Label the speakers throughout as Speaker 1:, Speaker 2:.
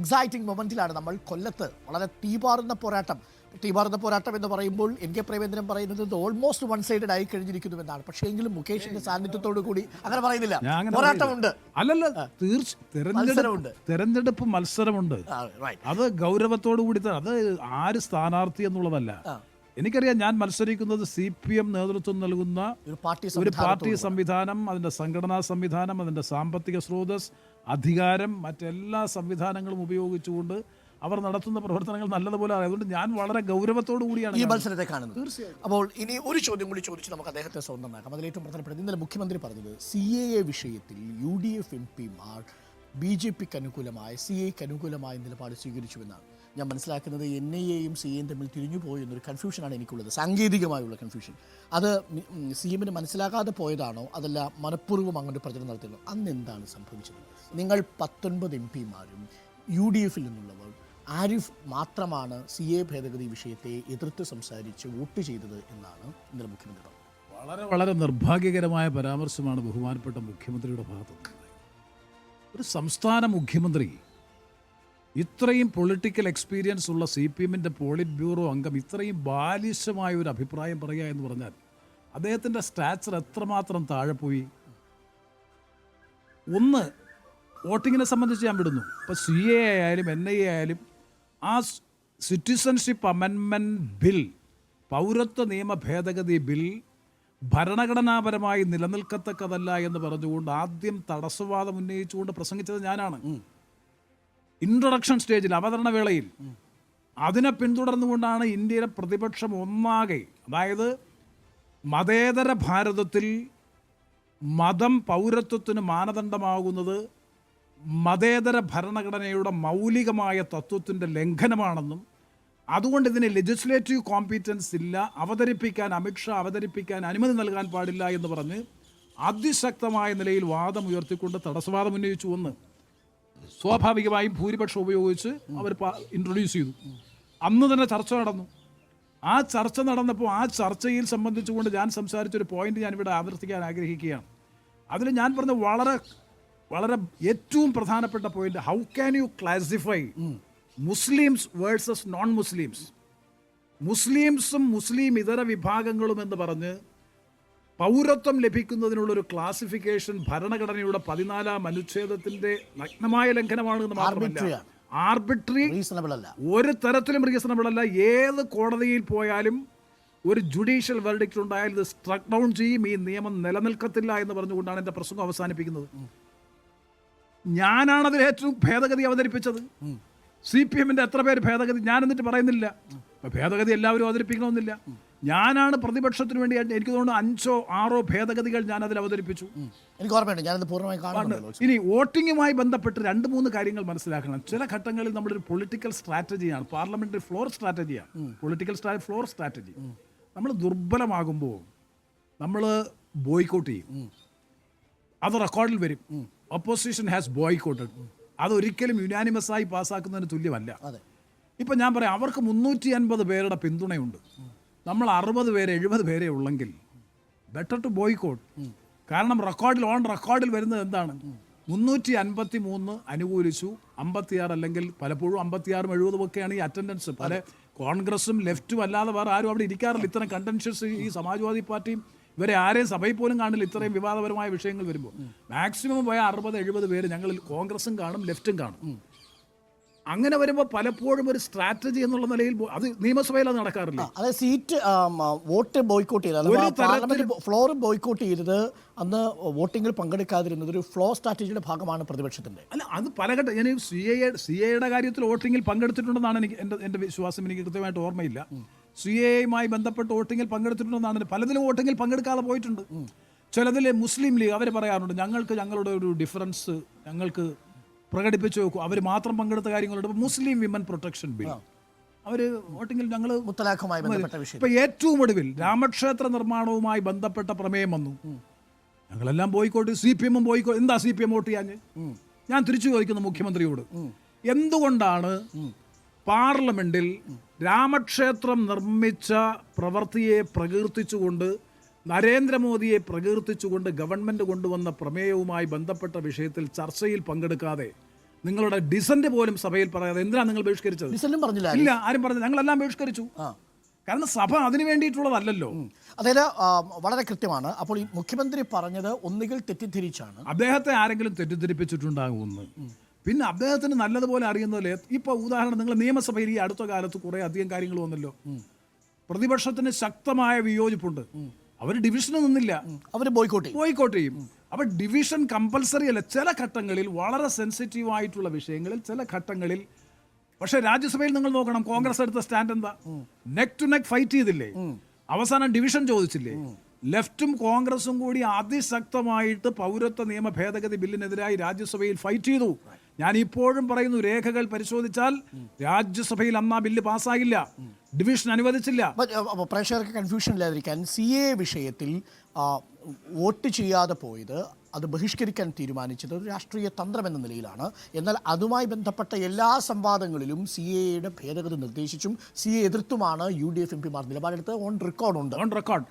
Speaker 1: Exciting മൊമെന്റിലാണ് നമ്മൾ. കൊല്ലത്ത് വളരെ തീപാറുന്ന പോരാട്ടം എന്ന് പറയുമ്പോൾ എൻ കെ പ്രേമേന്ദ്രൻ പറയുന്നത് ഇത് ഓൾമോസ്റ്റ് വൺ സൈഡഡ് ആയി കഴിഞ്ഞിരിക്കുന്നു എന്നാണ്. പക്ഷേ എങ്കിലും മുകേഷിന്റെ സാന്നിധ്യത്തോടു കൂടി അങ്ങനെ പറയുന്നില്ല, പോരാട്ടമുണ്ട്.
Speaker 2: അല്ലല്ല, തെരഞ്ഞെടുപ്പ് മത്സരമുണ്ട്. അത് ഗൗരവത്തോടു കൂടി അത് ആര് സ്ഥാനാർത്ഥി എന്നുള്ളതല്ല. എനിക്കറിയാം, ഞാൻ മത്സരിക്കുന്നത് CPM നേതൃത്വം നൽകുന്ന ഒരു പാർട്ടി സംവിധാനം, അതിന്റെ സംഘടനാ സംവിധാനം, അതിന്റെ സാമ്പത്തിക സ്രോതസ്, അധികാരം, മറ്റെല്ലാ സംവിധാനങ്ങളും ഉപയോഗിച്ചുകൊണ്ട് അവർ നടത്തുന്ന പ്രവർത്തനങ്ങൾ നല്ലതുപോലെ. അതുകൊണ്ട് ഞാൻ വളരെ ഗൗരവത്തോടു കൂടിയാണ്
Speaker 1: ഈ മത്സരത്തെ കാണുന്നത്. തീർച്ചയായും. അപ്പോൾ ഇനി ഒരു ചോദ്യം കൂടി ചോദിച്ച് നമുക്ക് അദ്ദേഹത്തെ സ്വന്തമാക്കാം. അതിൽ ഏറ്റവും പ്രധാനപ്പെട്ടത് ഇന്നലെ മുഖ്യമന്ത്രി പറഞ്ഞത് CAA വിഷയത്തിൽ UDF MPമാർ BJPക്ക് അനുകൂലമായ, CAക്ക് അനുകൂലമായ നിലപാട് സ്വീകരിച്ചുവെന്നാണ്. ഞാൻ മനസ്സിലാക്കുന്നത് NIAയും CAയും തമ്മിൽ തിരിഞ്ഞുപോയി എന്നൊരു കൺഫ്യൂഷനാണ് എനിക്കുള്ളത്, സാങ്കേതികമായുള്ള കൺഫ്യൂഷൻ. അത് CMന് മനസ്സിലാക്കാതെ പോയതാണോ, അതല്ല മനഃപൂർവ്വം അങ്ങോട്ട് പ്രചരണം നടത്തിയതോ? അന്ന് എന്താണ് സംഭവിച്ചത്? നിങ്ങൾ 19 MPമാരും UDFിൽ നിന്നുള്ളവർ, ആരിഫ് മാത്രമാണ് CA ഭേദഗതി വിഷയത്തെ എതിർത്ത് സംസാരിച്ച് വോട്ട് ചെയ്തത് എന്നാണ് ഇന്നലെ മുഖ്യമന്ത്രി പറഞ്ഞത്.
Speaker 2: വളരെ വളരെ നിർഭാഗ്യകരമായ പരാമർശമാണ് ബഹുമാനപ്പെട്ട മുഖ്യമന്ത്രിയുടെ ഭാഗത്തുനിന്ന്. ഒരു സംസ്ഥാന മുഖ്യമന്ത്രി, ഇത്രയും പൊളിറ്റിക്കൽ എക്സ്പീരിയൻസ് ഉള്ള CPMന്റെ പോളിറ്റ് ബ്യൂറോ അംഗം ഇത്രയും ബാലിശമായ ഒരു അഭിപ്രായം പറയുക എന്ന് പറഞ്ഞാൽ അദ്ദേഹത്തിൻ്റെ സ്റ്റാച്ചർ എത്രമാത്രം താഴെ പോയി. ഒന്ന്, വോട്ടിങ്ങിനെ സംബന്ധിച്ച് ഞാൻ വിടുന്നു. ഇപ്പോൾ CA ആയാലും NIA ആയാലും ആ സിറ്റിസൺഷിപ്പ് അമെൻമെൻറ്റ് ബിൽ, പൗരത്വ നിയമ ഭേദഗതി ബിൽ ഭരണഘടനാപരമായി നിലനിൽക്കത്തക്കതല്ല എന്ന് പറഞ്ഞുകൊണ്ട് ആദ്യം തടസ്സവാദം ഉന്നയിച്ചുകൊണ്ട് പ്രസംഗിച്ചത് ഞാനാണ്. ഇൻട്രൊഡക്ഷൻ സ്റ്റേജിൽ, അവതരണ വേളയിൽ. അതിനെ പിന്തുടർന്നുകൊണ്ടാണ് ഇന്ത്യയിലെ പ്രതിപക്ഷം ഒന്നാകെ, അതായത് മതേതര ഭാരതത്തിൽ മതം പൗരത്വത്തിന് മാനദണ്ഡമാകുന്നത് മതേതര ഭരണഘടനയുടെ മൗലികമായ തത്വത്തിൻ്റെ ലംഘനമാണെന്നും അതുകൊണ്ട് ഇതിന് ലെജിസ്ലേറ്റീവ് കോമ്പീറ്റൻസ് ഇല്ല, അവതരിപ്പിക്കാൻ അമിത്ഷാ അവതരിപ്പിക്കാൻ അനുമതി നൽകാൻ പാടില്ല എന്ന് പറഞ്ഞ് അതിശക്തമായ നിലയിൽ വാദം ഉയർത്തിക്കൊണ്ട് തടസ്സവാദം ഉന്നയിച്ചു. ഒന്ന്, സ്വാഭാവികമായും ഭൂരിപക്ഷം ഉപയോഗിച്ച് അവർ ഇൻട്രൊഡ്യൂസ് ചെയ്തു. അന്ന് തന്നെ ചർച്ച നടന്നു. ആ ചർച്ച നടന്നപ്പോൾ ആ ചർച്ചയിൽ സംബന്ധിച്ചുകൊണ്ട് ഞാൻ സംസാരിച്ചൊരു പോയിന്റ് ഞാനിവിടെ ആവർത്തിക്കാൻ ആഗ്രഹിക്കുകയാണ്. അതിൽ ഞാൻ പറഞ്ഞ വളരെ വളരെ ഏറ്റവും പ്രധാനപ്പെട്ട point, how can you classify Muslims versus non Muslims, മുസ്ലിംസും മുസ്ലിം ഇതര വിഭാഗങ്ങളും എന്ന് പറഞ്ഞ് പൗരത്വം ലഭിക്കുന്നതിനുള്ളൊരു ക്ലാസിഫിക്കേഷൻ ഭരണഘടനയുടെ 14-ാം അനുച്ഛേദത്തിന്റെ നഗ്നമായ ലംഘനമാണ് എന്ന് മാത്രമല്ല, ആർബിട്രറി, ഒരു തരത്തിലും റീസണബിൾ അല്ല. ഏത് കോടതിയിൽ പോയാലും ഒരു ജുഡീഷ്യൽ വെർഡിക്റ്റ് ഉണ്ടായാൽ ഇത് സ്ട്രക്ക് ഡൗൺ ചെയ്യും, ഈ നിയമം നിലനിൽക്കത്തില്ല എന്ന് പറഞ്ഞുകൊണ്ടാണ് എൻ്റെ പ്രസംഗം അവസാനിപ്പിക്കുന്നത്. ഞാനാണതിൽ ഏറ്റവും ഭേദഗതി അവതരിപ്പിച്ചത്. CPMന്റെ എത്ര പേര് ഭേദഗതി, ഞാൻ എന്നിട്ട് പറയുന്നില്ല ഭേദഗതി എല്ലാവരും അവതരിപ്പിക്കണമെന്നില്ല. ഞാനാണ് പ്രതിപക്ഷത്തിന് വേണ്ടി, എനിക്ക് തോന്നുന്നു 5ഓ 6ഓ ഭേദഗതികൾ ഞാൻ അതിൽ അവതരിപ്പിച്ചു.
Speaker 1: എനിക്ക് ഓർമ്മയുണ്ട്, ഞാനത് പൂർണ്ണമായി കാണുന്നു.
Speaker 2: ഇനി വോട്ടിങ്ങുമായി ബന്ധപ്പെട്ട് 2-3 കാര്യങ്ങൾ മനസ്സിലാക്കണം. ചില ഘട്ടങ്ങളിൽ നമ്മളൊരു പൊളിറ്റിക്കൽ സ്ട്രാറ്റജിയാണ്, പാർലമെന്ററി ഫ്ലോർ സ്ട്രാറ്റജിയാണ്, പൊളിറ്റിക്കൽ ഫ്ലോർ സ്ട്രാറ്റജി. നമ്മൾ ദുർബലമാകുമ്പോൾ നമ്മൾ ബോയ്ക്കോട്ട് ചെയ്യും, അത് റെക്കോർഡിൽ വരും. Opposition has boycotted. അതൊരിക്കലും യുനാനിമസായി പാസ്സാക്കുന്നതിന് തുല്യമല്ല. ഇപ്പം ഞാൻ പറയാം, അവർക്ക് 350 പേരുടെ പിന്തുണയുണ്ട്, നമ്മൾ 60 പേരെ 70 പേരെ ഉള്ളെങ്കിൽ ബെറ്റർ ടു ബോയ്ക്കോട്ട്. കാരണം ഓൺ റെക്കോർഡിൽ വരുന്നത് എന്താണ്? 353 അനുകൂലിച്ചു, 56 അല്ലെങ്കിൽ പലപ്പോഴും 56ഉം 70ഉം ഒക്കെയാണ് ഈ അറ്റൻഡൻസ്. പല കോൺഗ്രസും ലെഫ്റ്റും അല്ലാതെ വേറെ ആരും അവിടെ ഇരിക്കാറില്ല. ഇത്തരം കണ്ടൻഷ്യസ്, ഈ സമാജ്വാദി പാർട്ടിയും ഇവരെ ആരെയും സഭയിൽ പോലും കാണില്ല ഇത്രയും വിവാദപരമായ വിഷയങ്ങൾ വരുമ്പോൾ. മാക്സിമം പോയ 60-70 പേര് ഞങ്ങളിൽ കോൺഗ്രസും കാണും, ലെഫ്റ്റും കാണും. അങ്ങനെ വരുമ്പോൾ പലപ്പോഴും ഒരു സ്ട്രാറ്റജി എന്നുള്ള നിലയിൽ അത് നിയമസഭയിൽ അത് നടക്കാറില്ല.
Speaker 1: അതായത് സീറ്റ് വോട്ട് ബോയ്ക്കോട്ട് ചെയ്തത്, ഫ്ലോർ ബോയ്ക്കോട്ട് ചെയ്തത്, അന്ന് വോട്ടിങ്ങിൽ പങ്കെടുക്കാതിരുന്നത് ഒരു ഫ്ലോർ സ്ട്രാറ്റജിയുടെ ഭാഗമാണ് പ്രതിപക്ഷത്തിന്റെ.
Speaker 2: അല്ല, അത് പലഘട്ടം ഞാൻ CAയുടെ കാര്യത്തിൽ വോട്ടിങ്ങിൽ പങ്കെടുത്തിട്ടുണ്ടെന്നാണ് എൻ്റെ വിശ്വാസം. എനിക്ക് കൃത്യമായിട്ട് ഓർമ്മയില്ല. CAയുമായി ബന്ധപ്പെട്ട് വോട്ടിങ്ങിൽ പങ്കെടുത്തിട്ടുണ്ടെന്നാണ്. പലതിലും വോട്ടിങ്ങിൽ പങ്കെടുക്കാതെ പോയിട്ടുണ്ട്. ചിലതിൽ മുസ്ലിം ലീഗ് അവർ പറയാറുണ്ട്, ഞങ്ങളുടെ ഒരു ഡിഫറൻസ് ഞങ്ങൾക്ക് പ്രകടിപ്പിച്ചു നോക്കും, അവർ മാത്രം പങ്കെടുത്ത കാര്യങ്ങളുണ്ട്. മുസ്ലിം വിമൻ പ്രൊട്ടക്ഷൻ ബിൽ അവർ വോട്ടിങ്ങിൽ ഞങ്ങൾ
Speaker 1: മുത്തലാഖുമായി ബന്ധപ്പെട്ട വിഷയം.
Speaker 2: ഇപ്പം ഏറ്റവും ഒടുവിൽ രാമക്ഷേത്ര നിർമ്മാണവുമായി ബന്ധപ്പെട്ട പ്രമേയം വന്നു, ഞങ്ങളെല്ലാം ബോയ്ക്കോട്ട്. CPMും ബോയ്ക്കോട്ട്. എന്താ CPM വോട്ട് ചെയ്യാൻ? ഞാൻ തിരിച്ചു ചോദിക്കുന്നു മുഖ്യമന്ത്രിയോട്, എന്തുകൊണ്ടാണ് പാർലമെന്റിൽ രാമക്ഷേത്രം നിർമ്മിച്ച പ്രവൃത്തിയെ പ്രകീർത്തിച്ചുകൊണ്ട് നരേന്ദ്രമോദിയെ പ്രകീർത്തിച്ചുകൊണ്ട് ഗവൺമെൻറ് കൊണ്ടുവന്ന പ്രമേയവുമായി ബന്ധപ്പെട്ട വിഷയത്തിൽ ചർച്ചയിൽ പങ്കെടുക്കാതെ നിങ്ങളുടെ ഡിസന്റ് പോലും സഭയിൽ പറയാതെ എന്തിനാണ് നിങ്ങൾ ബഹിഷ്കരിച്ചത്?
Speaker 1: ഡിസന്റും പറഞ്ഞില്ല.
Speaker 2: ഇല്ല, ആരും പറഞ്ഞു. ഞങ്ങളെല്ലാം ബഹിഷ്കരിച്ചു. കാരണം സഭ അതിന് വേണ്ടിയിട്ടുള്ളതല്ലോ.
Speaker 1: അതായത് വളരെ കൃത്യമാണ്. അപ്പോൾ ഈ മുഖ്യമന്ത്രി പറഞ്ഞത് ഒന്നുകിൽ തെറ്റിദ്ധരിച്ചാണ്.
Speaker 2: അദ്ദേഹത്തെ ആരെങ്കിലും തെറ്റിദ്ധരിപ്പിച്ചിട്ടുണ്ടാകുമെന്ന്. പിന്നെ അദ്ദേഹത്തിന് നല്ലതുപോലെ അറിയുന്നതിൽ ഇപ്പോൾ ഉദാഹരണം, നിങ്ങൾ നിയമസഭയിൽ ഈ അടുത്ത കാലത്ത് കുറേ അധികം കാര്യങ്ങൾ വന്നല്ലോ. പ്രതിപക്ഷത്തിന് ശക്തമായ വിയോജിപ്പുണ്ട്. അവർ ഡിവിഷന് നിന്നില്ല,
Speaker 1: അവർ ബോയ്ക്കോട്ട് ചെയ്യും.
Speaker 2: അപ്പോൾ ഡിവിഷൻ കമ്പൽസറി അല്ല. ചില ഘട്ടങ്ങളിൽ വളരെ സെൻസിറ്റീവ് ആയിട്ടുള്ള വിഷയങ്ങളിൽ ചില ഘട്ടങ്ങളിൽ. പക്ഷെ രാജ്യസഭയിൽ നിങ്ങൾ നോക്കണം, കോൺഗ്രസ് എടുത്ത സ്റ്റാൻഡ് എന്താ? നെക്ക് ടു നെക്ക് ഫൈറ്റ് ചെയ്തില്ലേ? അവസാനം ഡിവിഷൻ ചോദിച്ചില്ലേ? ലെഫ്റ്റും കോൺഗ്രസും കൂടി അതിശക്തമായിട്ട് പൗരത്വ നിയമ ഭേദഗതി ബില്ലിനെതിരായി രാജ്യസഭയിൽ ഫൈറ്റ് ചെയ്തു. ഞാൻ ഇപ്പോഴും പറയുന്നു, രേഖകൾ പരിശോധിച്ചാൽ രാജ്യസഭയിൽ അന്ന് ആ ബില്ല് പാസ്സായില്ല, ഡിവിഷൻ അനുവദിച്ചില്ല.
Speaker 1: പ്രേക്ഷകർക്ക് കൺഫ്യൂഷൻ ഇല്ലാതിരിക്കാൻ, CA വിഷയത്തിൽ വോട്ട് ചെയ്യാതെ പോയത്, അത് ബഹിഷ്കരിക്കാൻ തീരുമാനിച്ചത് ഒരു രാഷ്ട്രീയ തന്ത്രം എന്ന നിലയിലാണ്. എന്നാൽ അതുമായി ബന്ധപ്പെട്ട എല്ലാ സംവാദങ്ങളിലും CAയുടെ ഭേദഗതി നിർദ്ദേശിച്ചും CA എതിർത്തുമാണ് UDF MPമാർ നിലപാടെടുത്ത്. On record.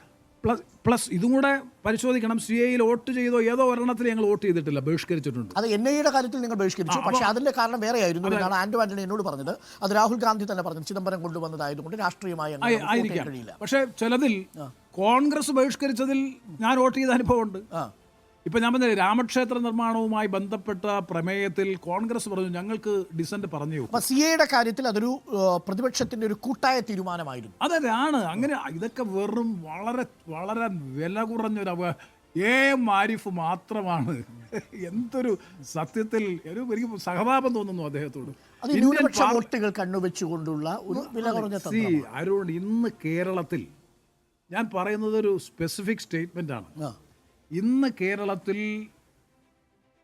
Speaker 2: പ്ലസ് ഇതും കൂടെ പരിശോധിക്കണം. CAയിൽ വോട്ട് ചെയ്തോ ഏതോ ഒരെണ്ണത്തിൽ ഞങ്ങൾ വോട്ട് ചെയ്തിട്ടില്ല, ബഹിഷ്കരിച്ചിട്ടുണ്ട്.
Speaker 1: അത് NIAയുടെ കാര്യത്തിൽ നിങ്ങൾ ബഹിഷ്കരിച്ചു. പക്ഷേ അതിന്റെ കാരണം വേറെ ആയിരുന്നു എന്നാണ് ആന്റണി എന്നോട് പറഞ്ഞത്. അത് രാഹുൽ ഗാന്ധി തന്നെ പറഞ്ഞു, ചിദംബരം കൊണ്ടുവന്നതായതുകൊണ്ട് രാഷ്ട്രീയമായി കഴിയില്ല.
Speaker 2: പക്ഷേ ചിലതിൽ കോൺഗ്രസ് ബഹിഷ്കരിച്ചതിൽ ഞാൻ വോട്ട് ചെയ്ത അനുഭവമുണ്ട്. ഇപ്പൊ ഞാൻ പറഞ്ഞ രാമക്ഷേത്ര നിർമ്മാണവുമായി ബന്ധപ്പെട്ട പ്രമേയത്തിൽ കോൺഗ്രസ് പറഞ്ഞു ഞങ്ങൾക്ക് ഡിസന്റ് പറഞ്ഞു.
Speaker 1: CAയുടെ കാര്യത്തിൽ അതൊരു പ്രതിപക്ഷത്തിന്റെ ഒരു കൂട്ടായ തീരുമാനമായിരുന്നു.
Speaker 2: അതാണ്. അങ്ങനെ ഇതൊക്കെ വെറും വളരെ വളരെ വില കുറഞ്ഞൊരു ആരിഫ് മാത്രമാണ്. എന്തൊരു സത്യത്തിൽ എനിക്ക് സഹതാപം തോന്നുന്നു അദ്ദേഹത്തോട്.
Speaker 1: വോട്ടുകൾ കണ്ണുവെച്ചുകൊണ്ടുള്ള ഒരു വില കുറഞ്ഞ
Speaker 2: അരുൺ, ഇന്ന് കേരളത്തിൽ ഞാൻ പറയുന്നത് ഒരു സ്പെസിഫിക് സ്റ്റേറ്റ്മെന്റ് ആണ്. ഇന്ന് കേരളത്തിൽ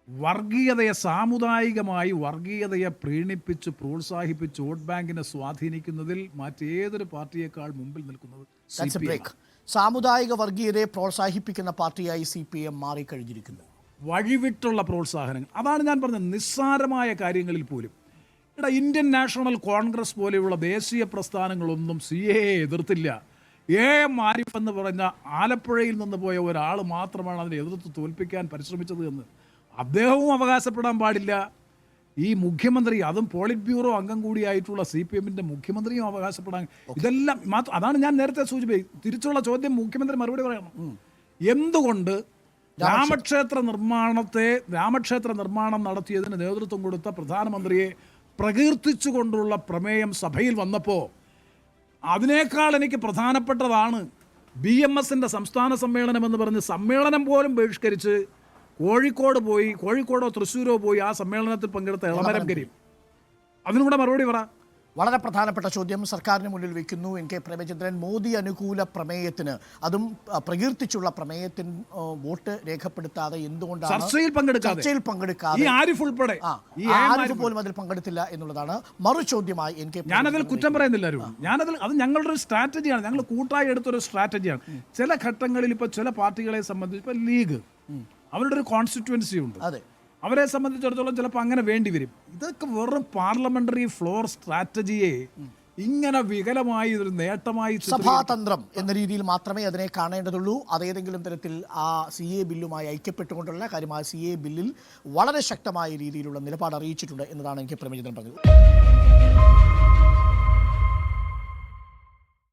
Speaker 2: വർഗീയതയെ, സാമുദായികമായി വർഗീയതയെ പ്രീണിപ്പിച്ച് പ്രോത്സാഹിപ്പിച്ച് വോട്ട് ബാങ്കിനെ സ്വാധീനിക്കുന്നതിൽ മറ്റേതൊരു പാർട്ടിയേക്കാൾ മുമ്പിൽ നിൽക്കുന്നത്
Speaker 1: സാമുദായിക വർഗീയതയെ പ്രോത്സാഹിപ്പിക്കുന്ന പാർട്ടിയായി CPM മാറിക്കഴിഞ്ഞിരിക്കുന്നു.
Speaker 2: വഴിവിട്ടുള്ള പ്രോത്സാഹനങ്ങൾ, അതാണ് ഞാൻ പറഞ്ഞത്. നിസ്സാരമായ കാര്യങ്ങളിൽ പോലും ഇന്ത്യൻ നാഷണൽ കോൺഗ്രസ് പോലെയുള്ള ദേശീയ പ്രസ്ഥാനങ്ങളൊന്നും CAയെ എതിർത്തില്ല. ആരിഫ് എന്ന് പറഞ്ഞ ആലപ്പുഴയിൽ നിന്ന് പോയ ഒരാൾ മാത്രമാണ് അതിനെ എതിർത്ത് തോൽപ്പിക്കാൻ പരിശ്രമിച്ചത് എന്ന് അദ്ദേഹവും അവകാശപ്പെടാൻ പാടില്ല. ഈ മുഖ്യമന്ത്രി, അതും പോളിറ്റ് ബ്യൂറോ അംഗം കൂടിയായിട്ടുള്ള CPMന്റെ മുഖ്യമന്ത്രിയും അവകാശപ്പെടാൻ. ഇതെല്ലാം അതാണ് ഞാൻ നേരത്തെ സൂചിപ്പിച്ചത്. തിരിച്ചുള്ള ചോദ്യം മുഖ്യമന്ത്രി മറുപടി പറയണം. എന്തുകൊണ്ട് രാമക്ഷേത്ര നിർമ്മാണം നടത്തിയതിന് നേതൃത്വം കൊടുത്ത പ്രധാനമന്ത്രിയെ പ്രകീർത്തിച്ചുകൊണ്ടുള്ള പ്രമേയം സഭയിൽ വന്നപ്പോൾ അതിനേക്കാൾ എനിക്ക് പ്രധാനപ്പെട്ടതാണ് BMSന്റെ സംസ്ഥാന സമ്മേളനം എന്ന് പറഞ്ഞ് സമ്മേളനം പോലും ബഹിഷ്കരിച്ച് കോഴിക്കോടോ തൃശ്ശൂരോ പോയി ആ സമ്മേളനത്തിൽ പങ്കെടുത്ത എളമരം കരീം. അതിനൂടെ മറുപടി പറ.
Speaker 1: വളരെ പ്രധാനപ്പെട്ട ചോദ്യം സർക്കാരിന് മുന്നിൽ വെക്കുന്നു NK പ്രേമചന്ദ്രൻ. മോദി അനുകൂല പ്രമേയത്തിന്, അതും പ്രകീർത്തിച്ചുള്ള പ്രമേയത്തിന് വോട്ട് രേഖപ്പെടുത്താതെ എന്തുകൊണ്ടാണ് ചർച്ചയിൽ പങ്കെടുക്കാതെ ആരിഫ് പോലും അതിൽ പങ്കെടുത്തില്ല എന്നുള്ളതാണ് മറുചോദ്യമായി NK.
Speaker 2: ഞാനതിൽ കുറ്റം പറയുന്നില്ല. അത് ഞങ്ങളുടെ ഒരു സ്ട്രാറ്റജിയാണ്, ഞങ്ങൾ കൂട്ടായി എടുത്തൊരു സ്ട്രാറ്റജിയാണ്. ചില ഘട്ടങ്ങളിൽ ഇപ്പോൾ ചില പാർട്ടികളെ സംബന്ധിച്ച് ഇപ്പോൾ ലീഗ് അവരുടെ ഒരു കോൺസ്റ്റിറ്റ്യുവൻസി ഉണ്ട്. അവരെ സംബന്ധിച്ചിടത്തോളം ചിലപ്പോൾ അങ്ങനെ വേണ്ടി വരും. ഇതൊക്കെ വെറും പാർലമെന്ററി ഫ്ലോർ സ്ട്രാറ്റജിയെ ഇങ്ങനെ വികലമായി ഒരു നേട്ടമായി
Speaker 1: സഭാതന്ത്രം എന്ന രീതിയിൽ മാത്രമേ അതിനെ കാണേണ്ടതുള്ളൂ. അതേതെങ്കിലും തരത്തിൽ ആ CA ബില്ലുമായി ഐക്യപ്പെട്ടുകൊണ്ടുള്ള കാര്യമായ CA ബില്ലിൽ വളരെ ശക്തമായ രീതിയിലുള്ള നിലപാട് അറിയിച്ചിട്ടുണ്ട് എന്നതാണ് NK പ്രേമചന്ദ്രൻ പറഞ്ഞത്.